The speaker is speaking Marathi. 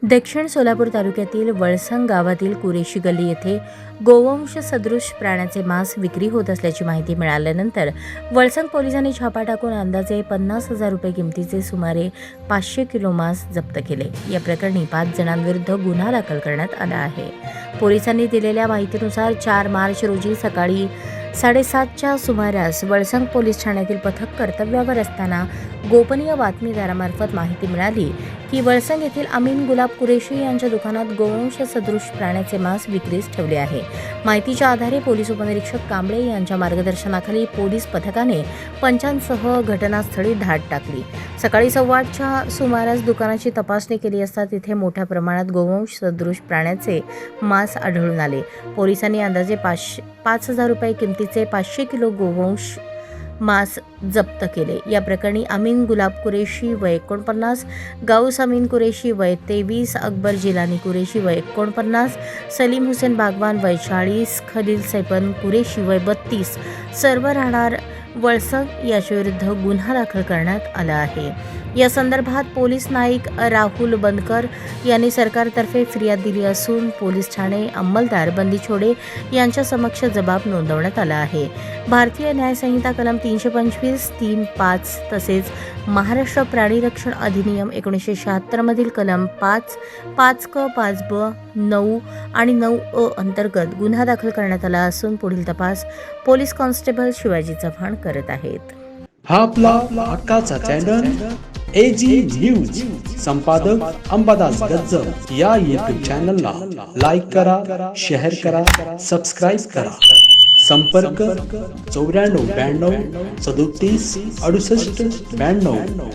दक्षिण सोलापूर तालुक्यातील वळसंग गावातील कुरेशी गल्ली येथे गोवंश सदृश प्राण्याचे मांस विक्री होत असल्याची माहिती मिळाल्यानंतर वळसंग पोलिसांनी छापा टाकून अंदाजे 50,000 रुपये किमतीचे सुमारे 500 किलो मांस जप्त केले. या प्रकरणी 5 जणांविरुद्ध गुन्हा दाखल करण्यात आला आहे. पोलिसांनी दिलेल्या माहितीनुसार 4 मार्च रोजी सकाळी 7:30च्या सुमारास वळसंग पोलीस ठाण्यातील पथक कर्तव्यावर असताना गोपनीय बातमीदारामार्फत माहिती मिळाली की वळसंग येथील अमीन गुलाब कुरेशी यांच्या दुकानात गोवंश सदृश प्राण्याचे मांस विक्रीस ठेवले आहे. माहितीच्या आधारे पोलीस उपनिरीक्षक कांबळे यांच्या मार्गदर्शनाखाली पोलीस पथकाने पंचांसह घटनास्थळी धाड टाकली. सकाळी 8:15च्या सुमारास दुकानाची तपासणी केली असता तिथे मोठ्या प्रमाणात गोवंश सदृश प्राण्याचे मांस आढळून आले. पोलिसांनी अंदाजे 5,000 रुपये किमतीचे 500 किलो गोवंश मांस जप्त केले. या प्रकरणी अमीन गुलाब कुरेशी वय 49, गाऊस अमीन कुरेशी वय 23, अकबर जिलानी कुरेशी वय 49, सलीम हुसेन बागवान वय 40, खलील सैपन कुरेशी वय 32 सर्व राहणार वळसंग याच्याविरुद्ध गुन्हा दाखल करण्यात आला आहे. या संदर्भात पोलीस नाईक राहुल बंदकर यांनी सरकारतर्फे फिर्याद दिली असून पोलीस ठाणे अंमलदार बंदीछोडे यांच्या समक्ष जबाब नोंदवण्यात आला आहे. भारतीय न्याय संहिता कलम 325, 3.5 तसेच महाराष्ट्र प्राणी रक्षण अधिनियम 1976 मधील कलम 5, 5क, 5ब, 9 आणि 9अ अंतर्गत गुन्हा दाखल करण्यात आला असून पुढील तपास पोलीस कॉन्स्टेबल शिवाजी चव्हाण करत आहेत. हा आपला हक्काचा चॅनल AG न्यूज. संपादक अंबादास गज्जर. या YouTube चॅनलला लाईक करा, शेअर करा, सबस्क्राईब करा. संपर्क 94 92 37 68 92.